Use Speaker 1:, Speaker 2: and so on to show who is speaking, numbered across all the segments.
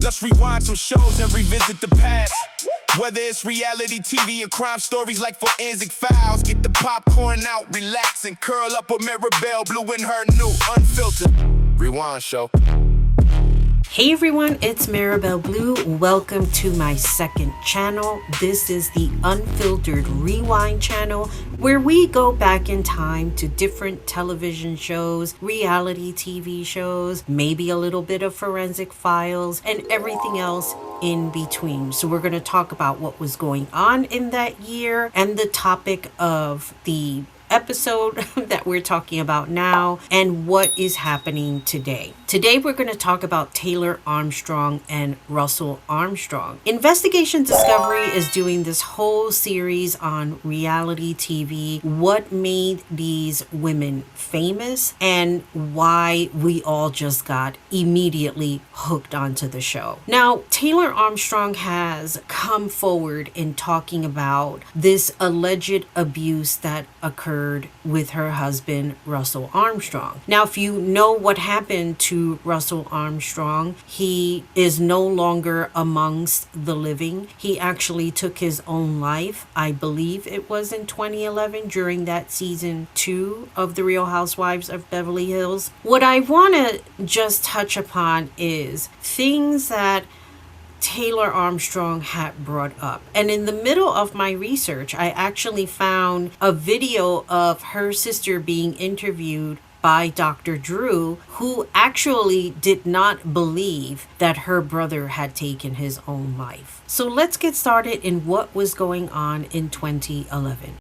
Speaker 1: Let's rewind some shows and revisit the past. Whether it's reality TV or crime stories like forensic files, get the popcorn out, relax, and curl up with Maribel Blue in her new Unfiltered Rewind show.
Speaker 2: Hey everyone, it's Maribel Blue. Welcome to my second channel. This is the Unfiltered Rewind channel, where we go back in time to different television shows, reality TV shows, maybe a little bit of forensic files, and everything else in between. So we're going to talk about what was going on in that year and the topic of the episode that we're talking about now and what is happening today. Today we're going to talk about Taylor Armstrong and Russell Armstrong. Investigation Discovery is doing this whole series on reality TV, what made these women famous and why we all just got immediately hooked onto the show. Now, Taylor Armstrong has come forward in talking about this alleged abuse that occurred with her husband, Russell Armstrong. Now, if you know what happened to Russell Armstrong, he is no longer amongst the living. He actually took his own life. I believe it was in 2011 during that season 2 of The Real Housewives of Beverly Hills. What I want to just touch upon is things that Taylor Armstrong had brought up. And in the middle of my research, I actually found a video of her sister being interviewed by Dr. Drew, who actually did not believe that her brother had taken his own life. So let's get started in what was going on in 2011.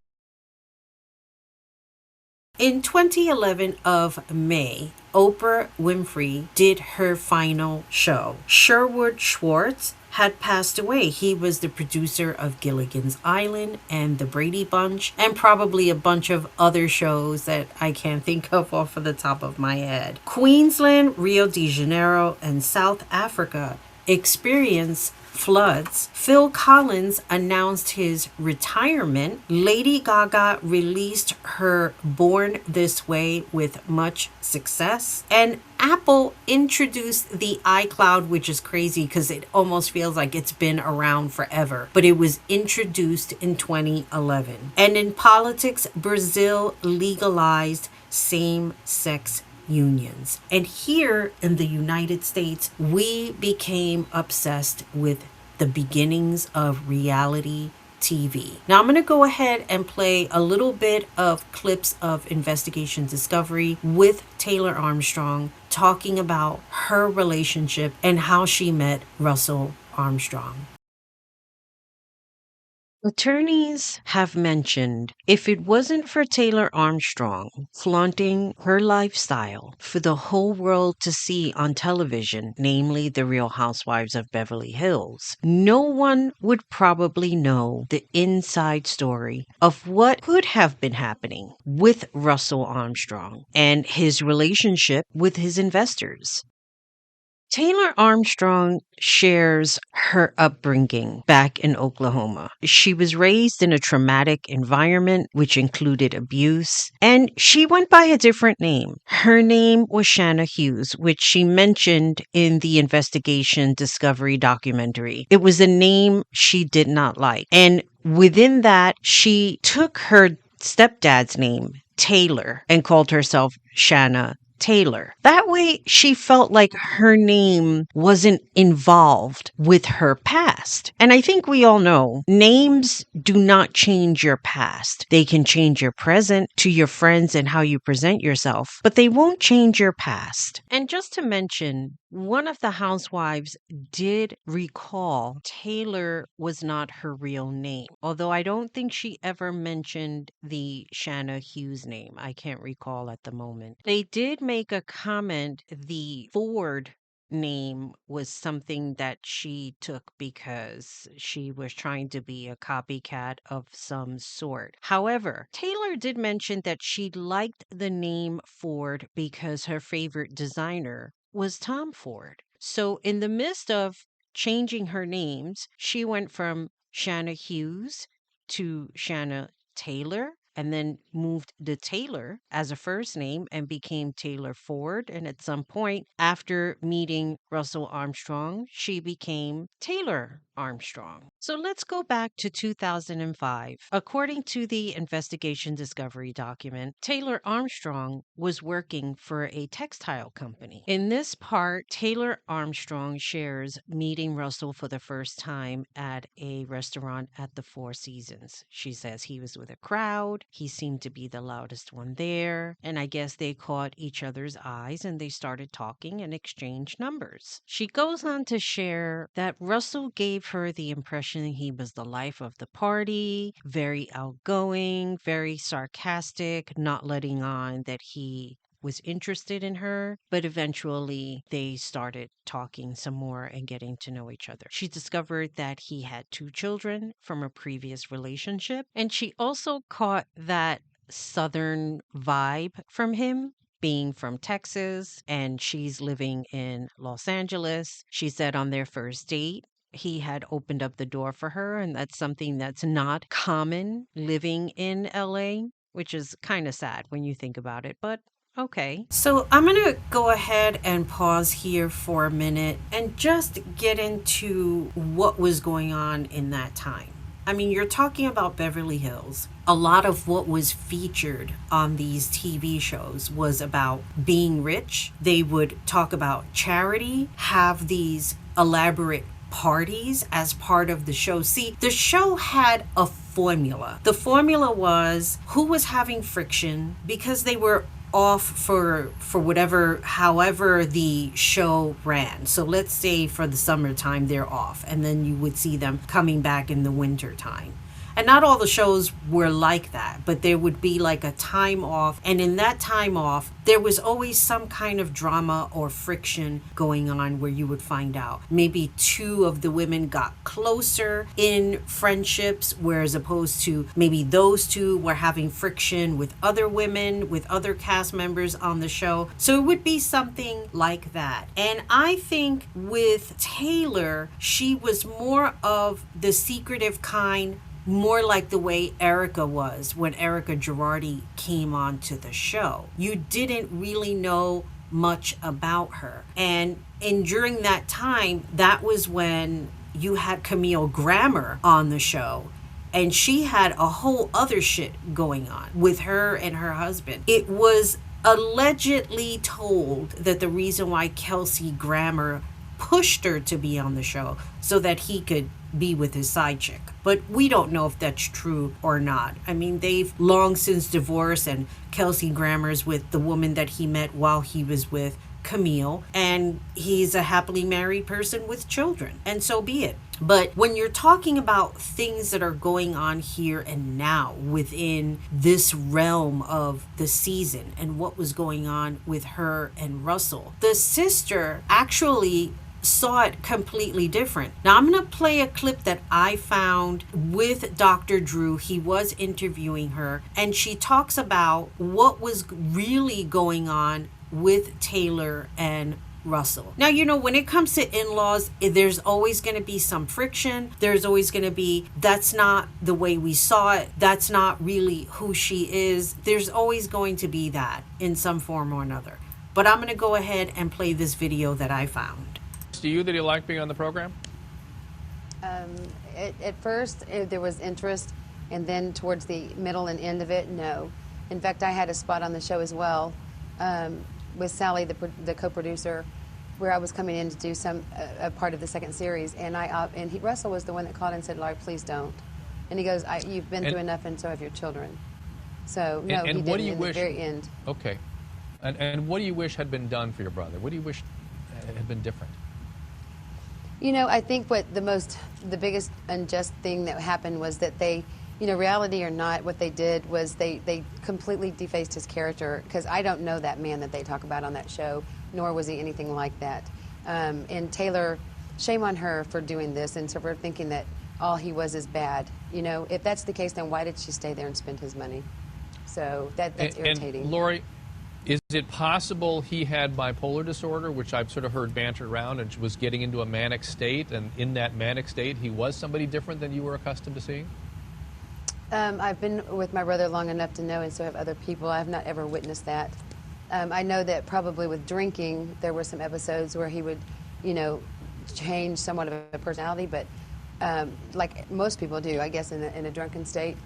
Speaker 2: In 2011 of May, Oprah Winfrey did her final show. Sherwood Schwartz had passed away. He was the producer of Gilligan's Island and The Brady Bunch, and probably a bunch of other shows that I can't think of off of the top of my head. Queensland, Rio de Janeiro, and South Africa experienced floods. Phil Collins announced his retirement. Lady Gaga released her Born This Way with much success. And Apple introduced the iCloud, which is crazy because it almost feels like it's been around forever, but it was introduced in 2011. And in politics, Brazil legalized same-sex unions. And here in the United States, we became obsessed with the beginnings of reality TV. Now I'm going to go ahead and play a little bit of clips of Investigation Discovery with Taylor Armstrong talking about her relationship and how she met Russell Armstrong. Attorneys have mentioned if it wasn't for Taylor Armstrong flaunting her lifestyle for the whole world to see on television, namely The Real Housewives of Beverly Hills, no one would probably know the inside story of what could have been happening with Russell Armstrong and his relationship with his investors. Taylor Armstrong shares her upbringing back in Oklahoma. She was raised in a traumatic environment, which included abuse, and she went by a different name. Her name was Shanna Hughes, which she mentioned in the Investigation Discovery documentary. It was a name she did not like. And within that, she took her stepdad's name, Taylor, and called herself Shanna Taylor. That way, she felt like her name wasn't involved with her past. And I think we all know names do not change your past. They can change your present to your friends and how you present yourself, but they won't change your past. And just to mention, one of the housewives did recall Taylor was not her real name, although I don't think she ever mentioned the Shanna Hughes name. I can't recall at the moment. They did make a comment the Ford name was something that she took because she was trying to be a copycat of some sort. However, Taylor did mention that she liked the name Ford because her favorite designer was Tom Ford. So in the midst of changing her names, she went from Shanna Hughes to Shanna Taylor. and then moved to Taylor as a first name and became Taylor Ford. And at some point, after meeting Russell Armstrong, she became Taylor Armstrong. So let's go back to 2005. According to the investigation discovery document, Taylor Armstrong was working for a textile company. In this part, Taylor Armstrong shares meeting Russell for the first time at a restaurant at the Four Seasons. She says he was with a crowd. He seemed to be the loudest one there. And I guess they caught each other's eyes and they started talking and exchanged numbers. She goes on to share that Russell gave her the impression he was the life of the party, very outgoing, very sarcastic, not letting on that he was interested in her, but eventually they started talking some more and getting to know each other. She discovered that he had 2 children from a previous relationship, and she also caught that southern vibe from him, being from Texas, and she's living in Los Angeles. She said on their first date, he had opened up the door for her, and that's something that's not common living in LA, which is kind of sad when you think about it, but okay. So I'm going to go ahead and pause here for a minute and just get into what was going on in that time. I mean, you're talking about Beverly Hills. A lot of what was featured on these TV shows was about being rich. They would talk about charity, have these elaborate parties as part of the show. See, the show had a formula. The formula was who was having friction because they were off for whatever, however the show ran. So let's say for the summertime they're off, and then you would see them coming back in the winter time. And not all the shows were like that, but there would be like a time off. And in that time off, there was always some kind of drama or friction going on where you would find out. Maybe 2 of the women got closer in friendships, whereas opposed to maybe those 2 were having friction with other women, with other cast members on the show. So it would be something like that. And I think with Taylor, she was more of the secretive kind, more like the way Erica was when Erica Girardi came onto the show. You didn't really know much about her. And during that time, that was when you had Camille Grammer on the show. And she had a whole other shit going on with her and her husband. It was allegedly told that the reason why Kelsey Grammer pushed her to be on the show so that he could be with his side chick. But we don't know if that's true or not. I mean, they've long since divorced, and Kelsey Grammer's with the woman that he met while he was with Camille, and he's a happily married person with children, and so be it. But when you're talking about things that are going on here and now within this realm of the season and what was going on with her and Russell, the sister actually saw it completely different. Now I'm going to play a clip that I found with Dr. Drew. He was interviewing her, and she talks about what was really going on with Taylor and Russell. Now, you know, when it comes to in-laws, there's always going to be some friction. There's always going to be, that's not the way we saw it. That's not really who she is. There's always going to be that in some form or another. But I'm going to go ahead and play this video that I found.
Speaker 3: To you that you like being on the program?
Speaker 4: At first, there was interest, and then towards the middle and end of it, no. In fact, I had a spot on the show as well with Sally, the co-producer, where I was coming in to do a part of the second series, and Russell was the one that called and said, "Laurie, please don't." And he goes, "You've been through enough, and so have your children." So no, he didn't in the very end.
Speaker 3: Okay, and what do you wish had been done for your brother? What do you wish had been different?
Speaker 4: You know, I think the biggest unjust thing that happened was that they, you know, reality or not, what they did was they completely defaced his character, because I don't know that man that they talk about on that show, nor was he anything like that. And Taylor, shame on her for doing this and for thinking that all he was is bad. You know, if that's the case, then why did she stay there and spend his money? So that's irritating.
Speaker 3: And Laurie, is it possible he had bipolar disorder, which I've sort of heard bantered around, and was getting into a manic state, and in that manic state he was somebody different than you were accustomed to seeing?
Speaker 4: I've been with my brother long enough to know, and so have other people. I have not ever witnessed that. I know that probably with drinking, there were some episodes where he would, you know, change somewhat of a personality, but like most people do, I guess, in a drunken state.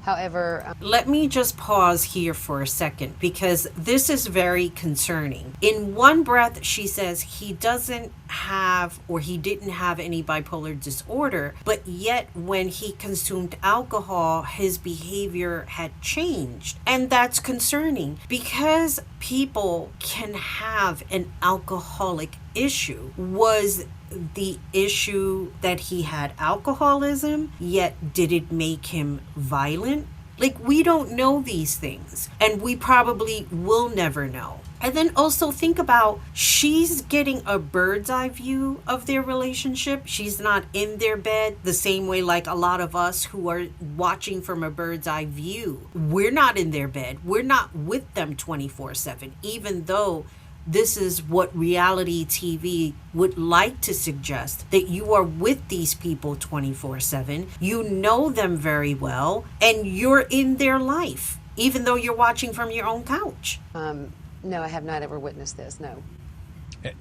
Speaker 4: However,
Speaker 2: Let me just pause here for a second because this is very concerning. In one breath, she says he doesn't have or he didn't have any bipolar disorder, but yet when he consumed alcohol, his behavior had changed. And that's concerning because people can have an alcoholic issue. Was the issue that he had alcoholism, yet did it make him violent? Like, we don't know these things, and we probably will never know. And then also think about, she's getting a bird's eye view of their relationship. She's not in their bed the same way like a lot of us who are watching from a bird's eye view. We're not in their bed. We're not with them 24/7, even though this is what reality TV would like to suggest, that you are with these people 24/7. You know them very well, and you're in their life, even though you're watching from your own couch.
Speaker 4: no, I have not ever witnessed this, no.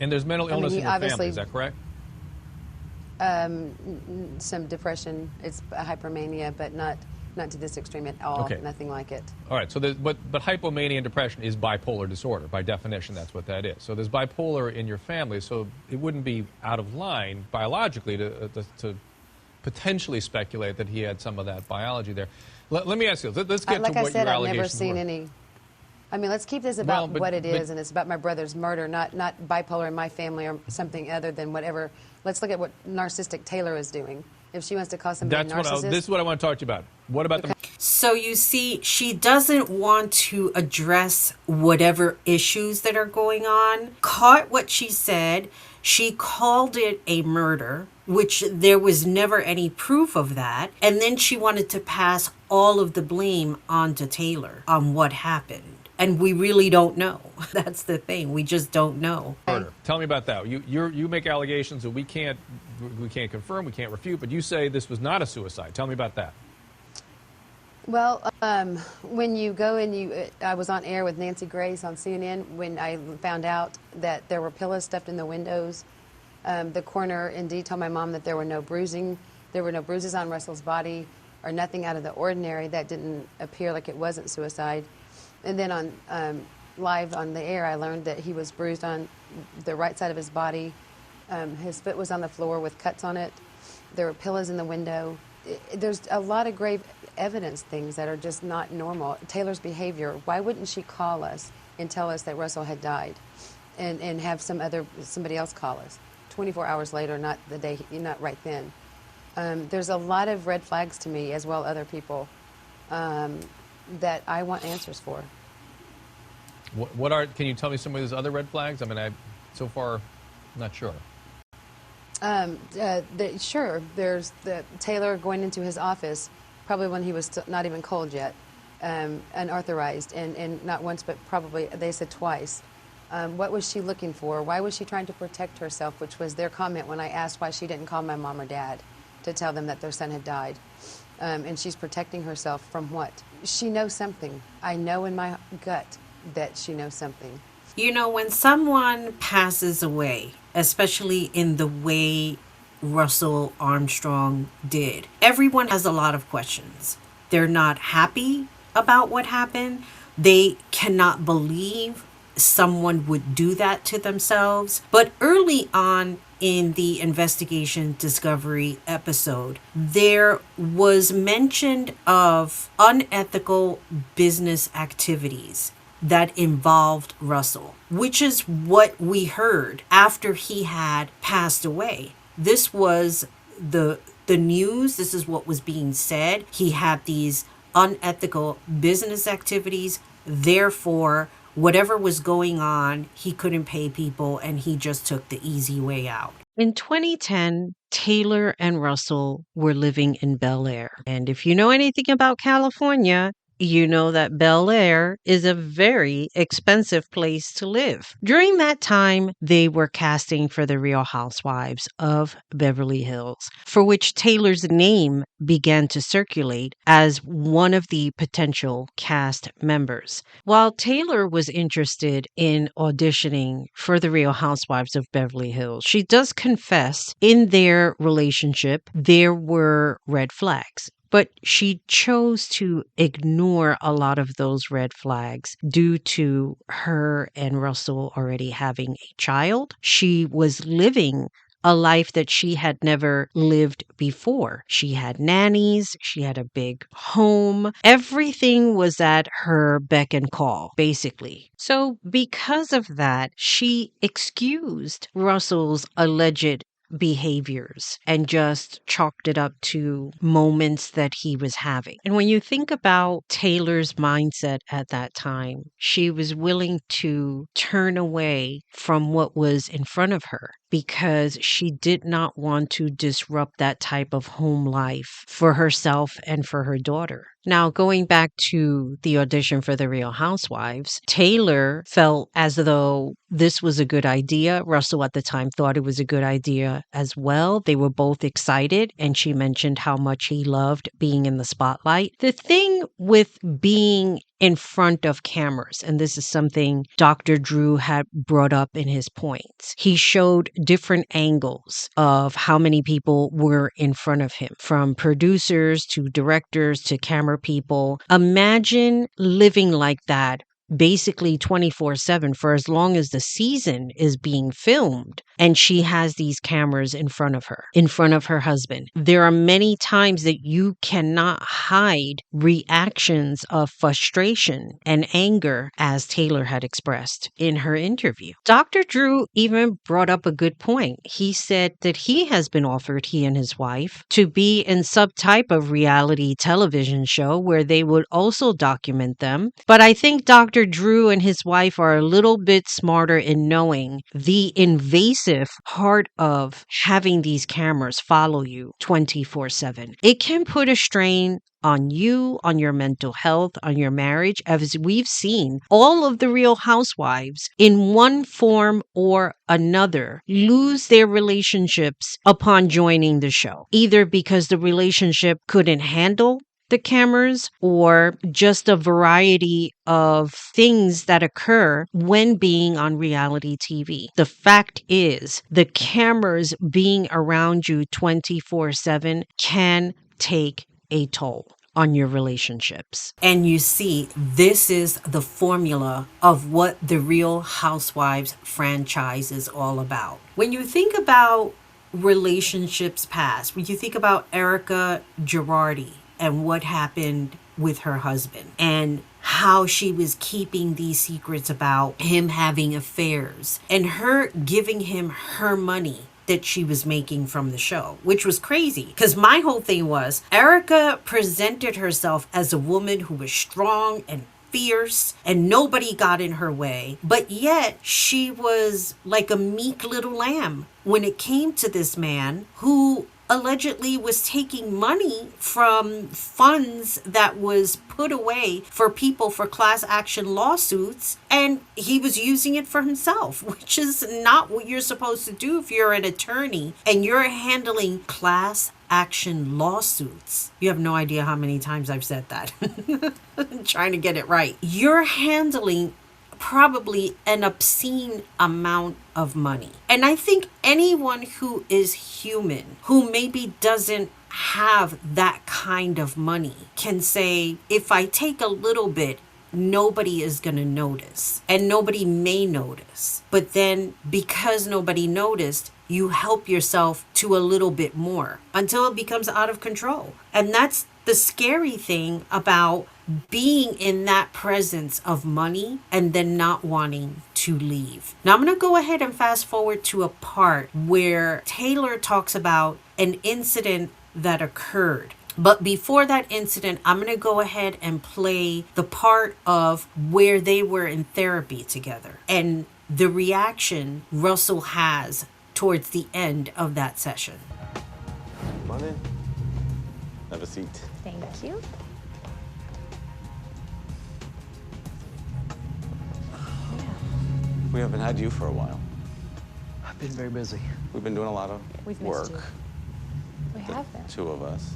Speaker 3: And there's mental illness
Speaker 4: he
Speaker 3: in your family,
Speaker 4: obviously-
Speaker 3: is that correct?
Speaker 4: Some depression, it's a hypermania, but not to this extreme at all,
Speaker 3: Okay.
Speaker 4: nothing like it.
Speaker 3: All right, so but hypomania and depression is bipolar disorder. By definition, that's what that is. So there's bipolar in your family, so it wouldn't be out of line biologically to potentially speculate that he had some of that biology there. Let me ask you, let's get
Speaker 4: Like
Speaker 3: to
Speaker 4: I
Speaker 3: what
Speaker 4: said,
Speaker 3: your
Speaker 4: I've never
Speaker 3: allegations
Speaker 4: seen
Speaker 3: were.
Speaker 4: any. I mean, let's keep this about
Speaker 3: Well,
Speaker 4: what it
Speaker 3: but-
Speaker 4: is, and it's about my brother's murder, not bipolar in my family or something other than whatever. Let's look at what narcissistic Taylor is doing. If she wants to call somebody a narcissist.
Speaker 3: This is what I want to talk to you about. What about the
Speaker 2: So you see, she doesn't want to address whatever issues that are going on. Caught what she said. She called it a murder, which there was never any proof of that. And then she wanted to pass all of the blame onto Taylor on what happened. And we really don't know. That's the thing. We just don't know.
Speaker 3: murder? Tell me about that. You make allegations that we can't confirm, we can't refute, but you say this was not a suicide. Tell me about that.
Speaker 4: Well, when you go and I was on air with Nancy Grace on CNN when I found out that there were pillows stuffed in the windows. The coroner indeed told my mom that there were no bruising, there were no bruises on Russell's body or nothing out of the ordinary. That didn't appear like it wasn't suicide. And then on live on the air, I learned that he was bruised on the right side of his body. His foot was on the floor with cuts on it. There were pillows in the window. There's a lot of grave evidence things that are just not normal. Taylor's behavior, why wouldn't she call us and tell us that Russell had died and have somebody else call us 24 hours later, not the day, not right then. There's a lot of red flags to me, as well other people, that I want answers for.
Speaker 3: Can you tell me some of those other red flags? I mean, so far, not sure.
Speaker 4: Sure, there's the Taylor going into his office, probably when he was not even cold yet, unauthorized, and not once, but probably, they said twice. What was she looking for? Why was she trying to protect herself, which was their comment when I asked why she didn't call my mom or dad to tell them that their son had died. And she's protecting herself from what? She knows something. I know in my gut that she knows something.
Speaker 2: You know, when someone passes away, especially in the way Russell Armstrong did, everyone has a lot of questions. They're not happy about what happened. They cannot believe someone would do that to themselves. But early on in the investigation discovery episode, there was mention of unethical business activities that involved Russell, which is what we heard after he had passed away. This was the news. This is what was being said. He had these unethical business activities. Therefore, whatever was going on, he couldn't pay people and he just took the easy way out. In 2010, Taylor and Russell were living in Bel Air. And if you know anything about California, you know that Bel Air is a very expensive place to live. During that time, they were casting for the Real Housewives of Beverly Hills, for which Taylor's name began to circulate as one of the potential cast members. While Taylor was interested in auditioning for the Real Housewives of Beverly Hills, she does confess in their relationship there were red flags. But she chose to ignore a lot of those red flags due to her and Russell already having a child. She was living a life that she had never lived before. She had nannies, she had a big home. Everything was at her beck and call, basically. So, because of that, she excused Russell's alleged behaviors and just chalked it up to moments that he was having. And when you think about Taylor's mindset at that time, she was willing to turn away from what was in front of her because she did not want to disrupt that type of home life for herself and for her daughter. Now, going back to the audition for The Real Housewives, Taylor felt as though this was a good idea. Russell at the time thought it was a good idea as well. They were both excited, and she mentioned how much he loved being in the spotlight. The thing with being in front of cameras, and this is something Dr. Drew had brought up in his points. He showed different angles of how many people were in front of him, from producers to directors to camera people. Imagine living like that basically 24/7 for as long as the season is being filmed, and she has these cameras in front of her, in front of her husband. There are many times that you cannot hide reactions of frustration and anger, as Taylor had expressed in her interview. Dr. Drew even brought up a good point. He said that he has been offered, he and his wife, to be in some type of reality television show where they would also document them. But I think Dr. Drew and his wife are a little bit smarter in knowing the invasive part of having these cameras follow you 24/7. It can put a strain on you, on your mental health, on your marriage, as we've seen all of the Real Housewives in one form or another lose their relationships upon joining the show, either because the relationship couldn't handle the cameras or just a variety of things that occur when being on reality TV. The fact is, the cameras being around you 24/7 can take a toll on your relationships. And you see, this is the formula of what the Real Housewives franchise is all about. When you think about relationships past, when you think about Erica Girardi and what happened with her husband and how she was keeping these secrets about him having affairs and her giving him her money that she was making from the show, which was crazy. Because my whole thing was Erica presented herself as a woman who was strong and fierce and nobody got in her way, but yet she was like a meek little lamb when it came to this man who allegedly was taking money from funds that was put away for people for class action lawsuits, and he was using it for himself, which is not what you're supposed to do if you're an attorney and you're handling class action lawsuits. You have no idea how many times I've said that. I'm trying to get it right. You're handling probably an obscene amount of money. And I think anyone who is human, who maybe doesn't have that kind of money, can say, if I take a little bit, nobody is going to notice. And nobody may notice. But then because nobody noticed, you help yourself to a little bit more until it becomes out of control. And that's the scary thing about being in that presence of money and then not wanting to leave. Now I'm going to go ahead and fast forward to a part where Taylor talks about an incident that occurred. But before that incident, I'm going to go ahead and play the part of where they were in therapy together and the reaction Russell has towards the end of that session.
Speaker 5: Come on in. Have a seat.
Speaker 6: Thank you.
Speaker 5: We haven't had you for a while.
Speaker 6: I've been very busy.
Speaker 5: We've been doing a lot of
Speaker 7: We've
Speaker 5: work.
Speaker 7: missed you. We have been.
Speaker 5: Two of us.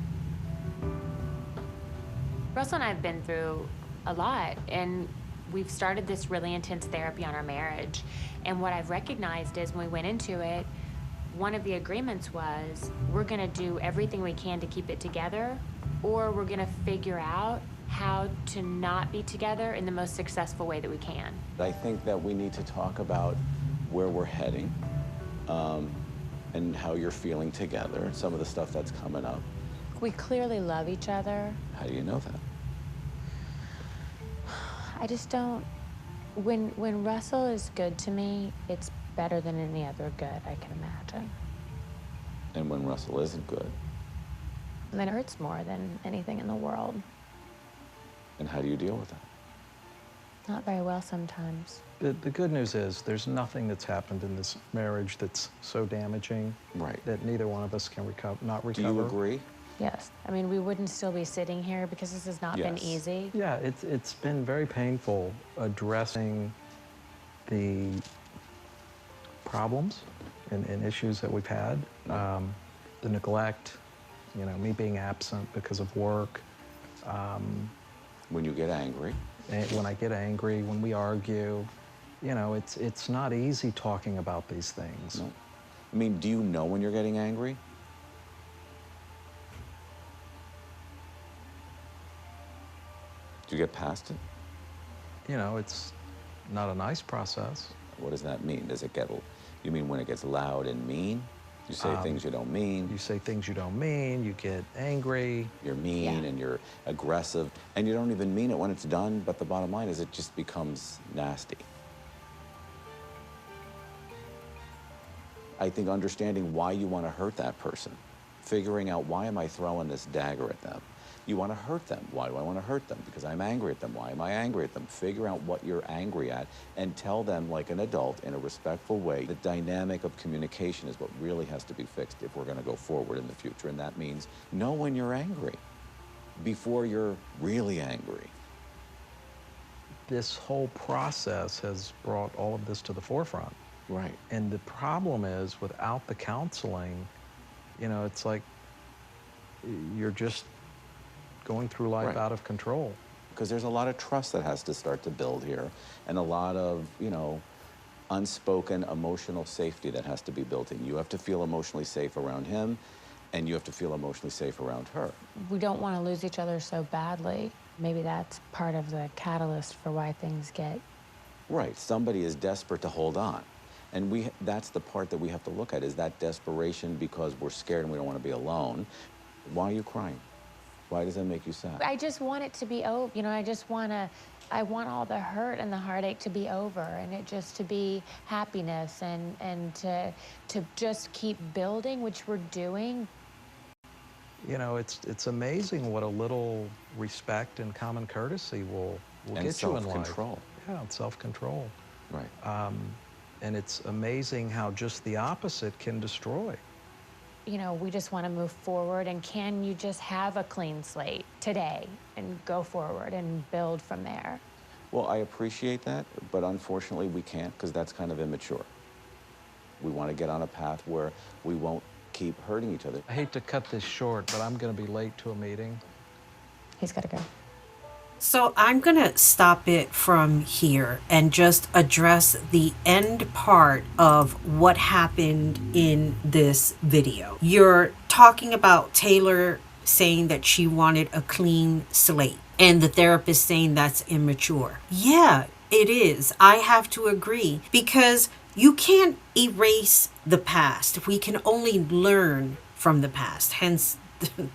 Speaker 7: Russell and I have been through a lot, and we've started this really intense therapy on our marriage. And what I've recognized is when we went into it, one of the agreements was we're gonna do everything we can to keep it together, or we're gonna figure out how to not be together in the most successful way that we can.
Speaker 5: I think that we need to talk about where we're heading, and how you're feeling together, and some of the stuff that's coming up.
Speaker 7: We clearly love each other.
Speaker 5: How do you know that?
Speaker 7: I just don't, when Russell is good to me, it's better than any other good I can imagine.
Speaker 5: And when Russell isn't good?
Speaker 7: And then it hurts more than anything in the world.
Speaker 5: And how do you deal with that?
Speaker 7: Not very well sometimes.
Speaker 6: The good news is there's nothing that's happened in this marriage that's so damaging that neither one of us can not recover.
Speaker 5: Do you agree?
Speaker 7: Yes. I mean, we wouldn't still be sitting here because this has not been easy.
Speaker 6: Yeah, it's been very painful addressing the problems and issues that we've had. The neglect, you know, me being absent because of work.
Speaker 5: When you get angry.
Speaker 6: When I get angry, when we argue, you know, it's not easy talking about these things.
Speaker 5: No. I mean, do you know when you're getting angry? Do you get past it?
Speaker 6: You know, it's not a nice process.
Speaker 5: What does that mean? Does it get, you mean when it gets loud and mean? You say things you don't mean.
Speaker 6: You say things you don't mean, you get angry.
Speaker 5: You're mean and you're aggressive, and you don't even mean it when it's done, but the bottom line is it just becomes nasty. I think understanding why you want to hurt that person, figuring out why am I throwing this dagger at them? You want to hurt them. Why do I want to hurt them? Because I'm angry at them. Why am I angry at them? Figure out what you're angry at and tell them like an adult in a respectful way. The dynamic of communication is what really has to be fixed if we're going to go forward in the future. And that means know when you're angry before you're really angry.
Speaker 6: This whole process has brought all of this to the forefront.
Speaker 5: Right.
Speaker 6: And the problem is without the counseling, you know, it's like you're just going through life out of control.
Speaker 5: Because there's a lot of trust that has to start to build here, and a lot of, you know, unspoken emotional safety that has to be built in. You have to feel emotionally safe around him, and you have to feel emotionally safe around her.
Speaker 7: We don't want to lose each other so badly. Maybe that's part of the catalyst for why things get...
Speaker 5: Right, somebody is desperate to hold on. And that's the part that we have to look at, is that desperation because we're scared and we don't want to be alone. Why are you crying? Why does that make you sad?
Speaker 7: I just want it to be over. You know, I want all the hurt and the heartache to be over, and it just to be happiness and to just keep building, which we're doing.
Speaker 6: You know, it's amazing what a little respect and common courtesy will get you in life.
Speaker 5: And self-control.
Speaker 6: Yeah, and self-control.
Speaker 5: Right.
Speaker 6: And it's amazing how just the opposite can destroy.
Speaker 7: You know, we just want to move forward, and can you just have a clean slate today and go forward and build from there?
Speaker 5: Well, I appreciate that, but unfortunately we can't, because that's kind of immature. We want to get on a path where we won't keep hurting each other.
Speaker 6: I hate to cut this short, but I'm going to be late to a meeting.
Speaker 7: He's got to go.
Speaker 2: So I'm going to stop it from here and just address the end part of what happened in this video. You're talking about Taylor saying that she wanted a clean slate and the therapist saying that's immature. Yeah, it is. I have to agree, because you can't erase the past. We can only learn from the past. Hence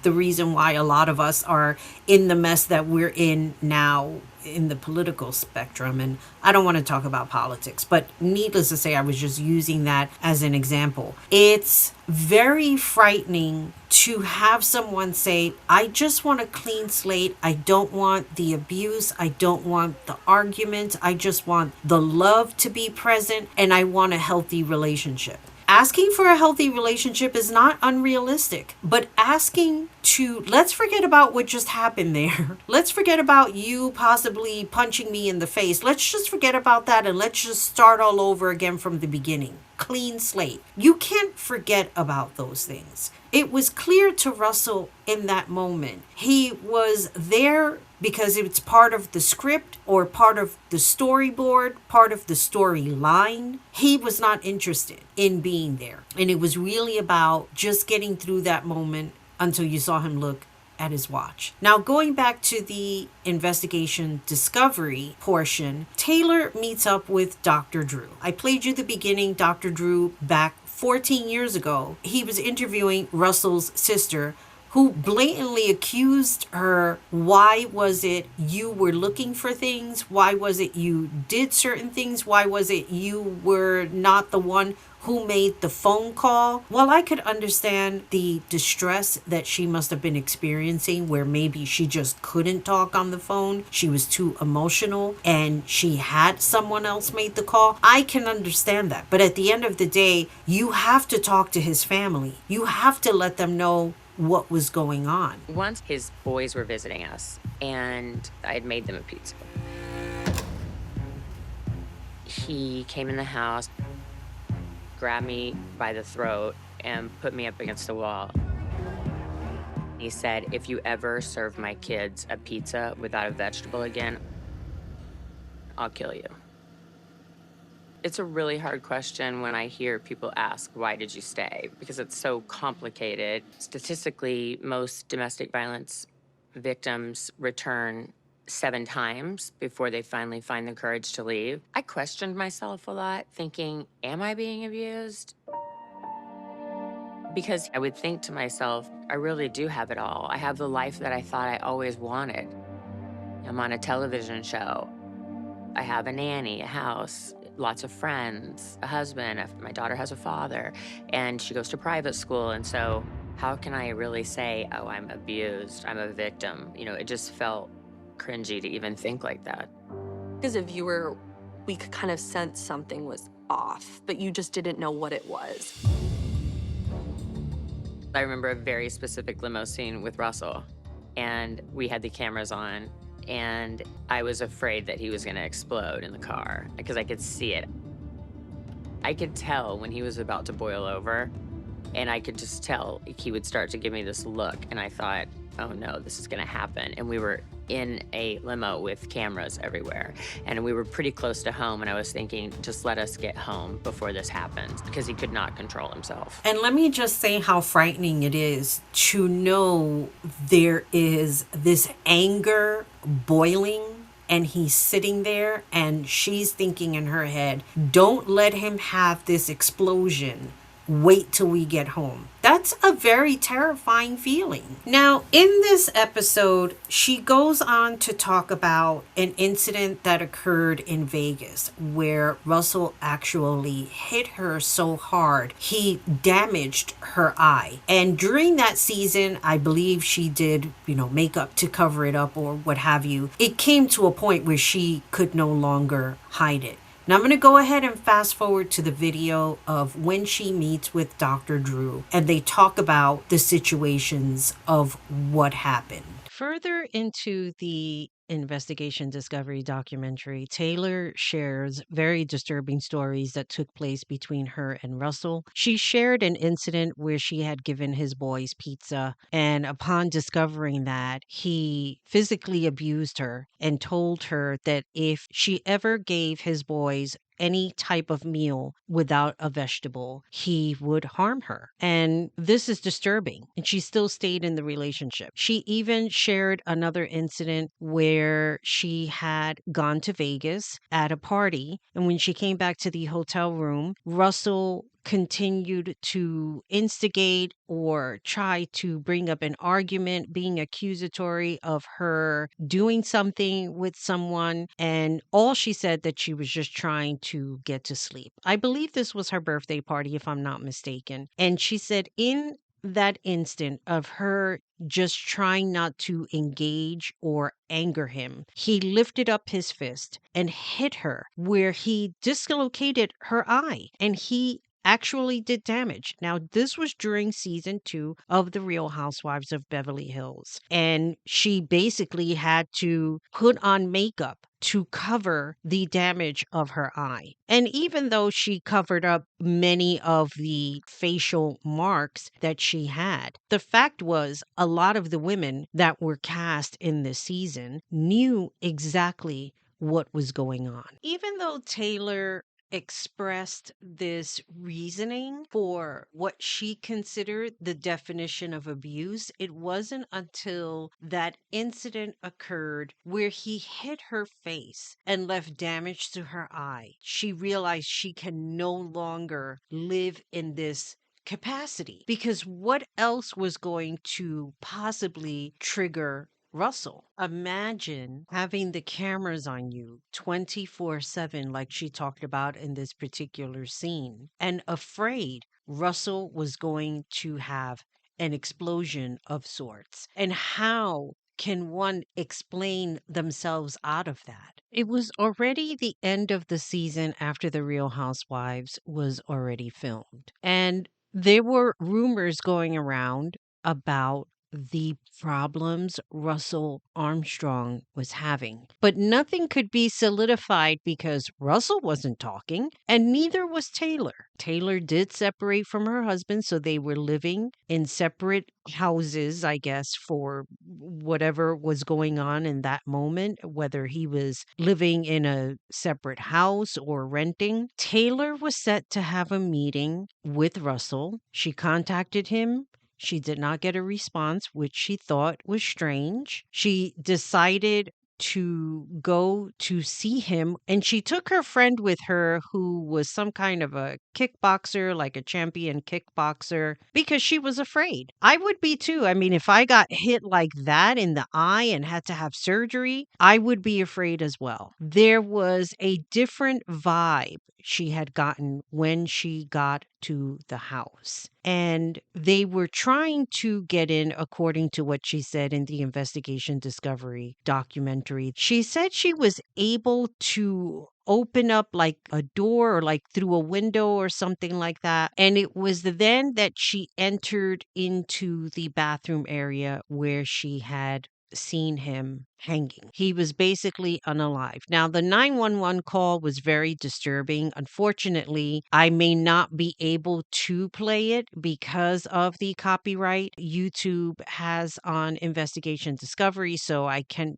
Speaker 2: the reason why a lot of us are in the mess that we're in now in the political spectrum. And I don't want to talk about politics, but needless to say, I was just using that as an example. It's very frightening to have someone say, I just want a clean slate. I don't want the abuse. I don't want the argument. I just want the love to be present, and I want a healthy relationship. Asking for a healthy relationship is not unrealistic, but asking to, let's forget about what just happened there. Let's forget about you possibly punching me in the face. Let's just forget about that and let's just start all over again from the beginning. Clean slate. You can't forget about those things. It was clear to Russell in that moment. He was there because it's part of the script or part of the storyboard, part of the storyline. He was not interested in being there. And it was really about just getting through that moment until you saw him look at his watch. Now, going back to the investigation discovery portion, Taylor meets up with Dr. Drew. I played you the beginning, Dr. Drew, back 14 years ago. He was interviewing Russell's sister, who blatantly accused her. Why was it you were looking for things? Why was it you did certain things? Why was it you were not the one who made the phone call? While I could understand the distress that she must have been experiencing, where maybe she just couldn't talk on the phone, she was too emotional, and she had someone else make the call, I can understand that. But at the end of the day, you have to talk to his family. You have to let them know what was going on.
Speaker 8: Once his boys were visiting us, and I had made them a pizza. He came in the house, grabbed me by the throat, and put me up against the wall. He said, if you ever serve my kids a pizza without a vegetable again, I'll kill you. It's a really hard question when I hear people ask, why did you stay? Because it's so complicated. Statistically, most domestic violence victims return 7 times before they finally find the courage to leave. I questioned myself a lot, thinking, am I being abused? Because I would think to myself, I really do have it all. I have the life that I thought I always wanted. I'm on a television show. I have a nanny, a house, lots of friends, a husband. My daughter has a father, and she goes to private school. And so how can I really say, oh, I'm abused, I'm a victim? You know, it just felt cringy to even think like that.
Speaker 9: As a viewer, we could kind of sense something was off, but you just didn't know what it was.
Speaker 8: I remember a very specific limo scene with Russell, and we had the cameras on, and I was afraid that he was gonna explode in the car because I could see it. I could tell when he was about to boil over, and I could just tell he would start to give me this look, and I thought, oh no, this is gonna happen. And we were in a limo with cameras everywhere, and we were pretty close to home, and I was thinking, just let us get home before this happens, because he could not control himself.
Speaker 2: And let me just say how frightening it is to know there is this anger boiling, and he's sitting there and she's thinking in her head, don't let him have this explosion. Wait till we get home. That's a very terrifying feeling. Now, in this episode, she goes on to talk about an incident that occurred in Vegas where Russell actually hit her so hard, he damaged her eye. And during that season, I believe she did, makeup to cover it up or what have you. It came to a point where she could no longer hide it. Now I'm going to go ahead and fast forward to the video of when she meets with Dr. Drew and they talk about the situations of what happened. Further into the investigation discovery documentary, Taylor shares very disturbing stories that took place between her and Russell. She shared an incident where she had given his boys pizza, and upon discovering that, he physically abused her and told her that if she ever gave his boys any type of meal without a vegetable, he would harm her. And this is disturbing. And she still stayed in the relationship. She even shared another incident where she had gone to Vegas at a party. And when she came back to the hotel room, Russell continued to instigate or try to bring up an argument, being accusatory of her doing something with someone. And all she said that she was just trying to get to sleep. I believe this was her birthday party, if I'm not mistaken. And she said in that instant of her just trying not to engage or anger him, he lifted up his fist and hit her where he dislocated her eye. And he actually did damage. Now, this was during season 2 of The Real Housewives of Beverly Hills. And she basically had to put on makeup to cover the damage of her eye. And even though she covered up many of the facial marks that she had, the fact was a lot of the women that were cast in this season knew exactly what was going on. Even though Taylor expressed this reasoning for what she considered the definition of abuse, it wasn't until that incident occurred where he hit her face and left damage to her eye. She realized she can no longer live in this capacity, because what else was going to possibly trigger Russell? Imagine having the cameras on you 24/7, like she talked about in this particular scene, and afraid Russell was going to have an explosion of sorts. And how can one explain themselves out of that? It was already the end of the season after The Real Housewives was already filmed. And there were rumors going around about the problems Russell Armstrong was having. But nothing could be solidified because Russell wasn't talking, and neither was Taylor. Taylor did separate from her husband, so they were living in separate houses, I guess, for whatever was going on in that moment, whether he was living in a separate house or renting. Taylor was set to have a meeting with Russell. She contacted him. She did not get a response, which she thought was strange. She decided to go to see him, and she took her friend with her who was some kind of a kickboxer, like a champion kickboxer, because she was afraid. I would be too. I mean, if I got hit like that in the eye and had to have surgery, I would be afraid as well. There was a different vibe she had gotten when she got to the house. And they were trying to get in, according to what she said in the Investigation Discovery documentary. She said she was able to open up like a door or like through a window or something like that. And it was then that she entered into the bathroom area where she had seen him hanging. He was basically unalive. Now, the 911 call was very disturbing. Unfortunately, I may not be able to play it because of the copyright YouTube has on Investigation Discovery, so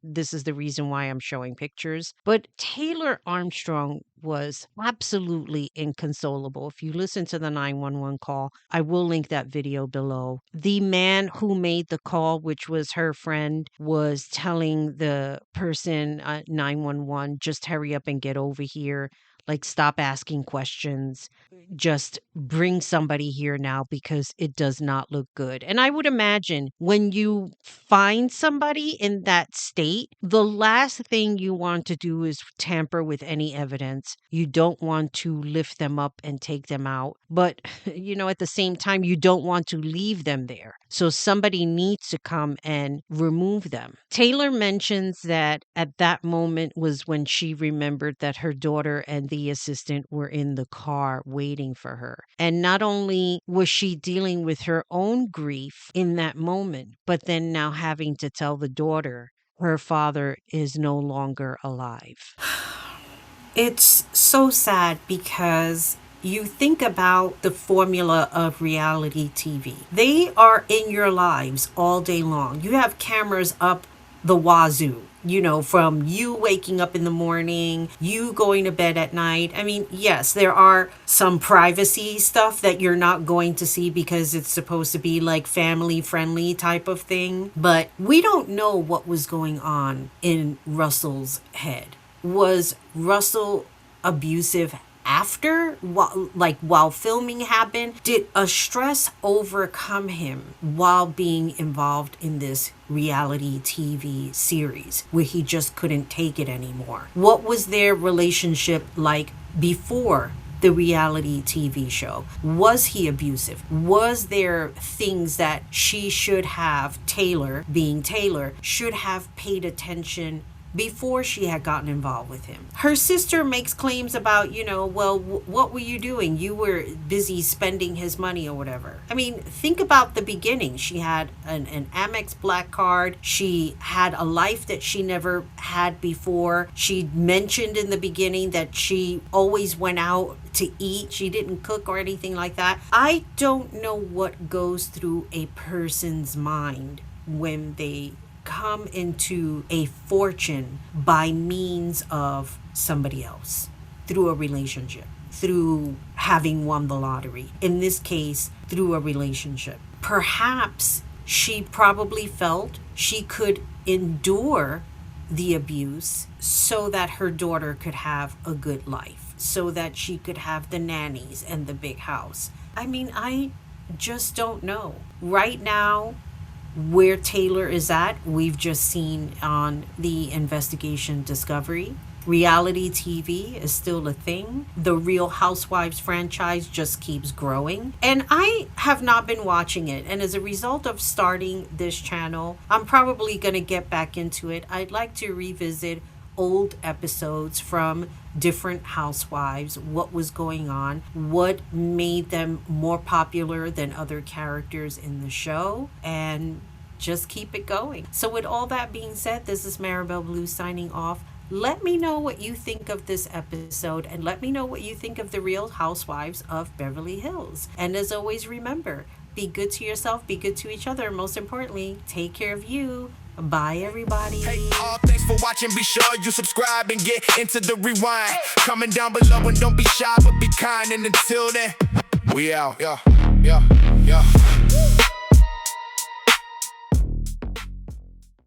Speaker 2: this is the reason why I'm showing pictures. But Taylor Armstrong was absolutely inconsolable. If you listen to the 911 call, I will link that video below. The man who made the call, which was her friend, was telling the person at 911, just hurry up and get over here. Like, stop asking questions. Just bring somebody here now because it does not look good. And I would imagine when you find somebody in that state, the last thing you want to do is tamper with any evidence. You don't want to lift them up and take them out. But, at the same time, you don't want to leave them there. So somebody needs to come and remove them. Taylor mentions that at that moment was when she remembered that her daughter and the assistant were in the car waiting for her. And not only was she dealing with her own grief in that moment, but then now having to tell the daughter her father is no longer alive. It's so sad because you think about the formula of reality TV. They are in your lives all day long. You have cameras up the wazoo, from you waking up in the morning, you going to bed at night. I mean, yes, there are some privacy stuff that you're not going to see because it's supposed to be like family friendly type of thing. But we don't know what was going on in Russell's head. Was Russell abusive after, while filming happened? Did a stress overcome him while being involved in this reality TV series where he just couldn't take it anymore? What was their relationship like before the reality TV show? Was he abusive? Was there things that she should have, Taylor, being Taylor, should have paid attention before she had gotten involved with him. Her sister makes claims about, well, what were you doing? You were busy spending his money or whatever. I mean, think about the beginning. She had an Amex Black card. She had a life that she never had before. She mentioned in the beginning that she always went out to eat. She didn't cook or anything like that. I don't know what goes through a person's mind when they come into a fortune by means of somebody else, through a relationship, through having won the lottery. In this case, through a relationship. Perhaps she probably felt she could endure the abuse so that her daughter could have a good life, so that she could have the nannies and the big house. I mean, I just don't know. Right now, where Taylor is at, we've just seen on the investigation Discovery. Reality TV is still a thing. The Real Housewives franchise just keeps growing. And I have not been watching it. And as a result of starting this channel, I'm probably going to get back into it. I'd like to revisit old episodes from different housewives, what was going on, what made them more popular than other characters in the show, and just keep it going. So with all that being said, this is Maribel Blue signing off. Let me know what you think of this episode, and let me know what you think of the Real Housewives of Beverly Hills. And as always, remember, be good to yourself, be good to each other, and most importantly, take care of you. Bye, everybody.
Speaker 1: Hey, thanks for watching. Be sure you subscribe and get into the rewind. Comment down below and don't be shy, but be kind. And until then, we out. Yeah.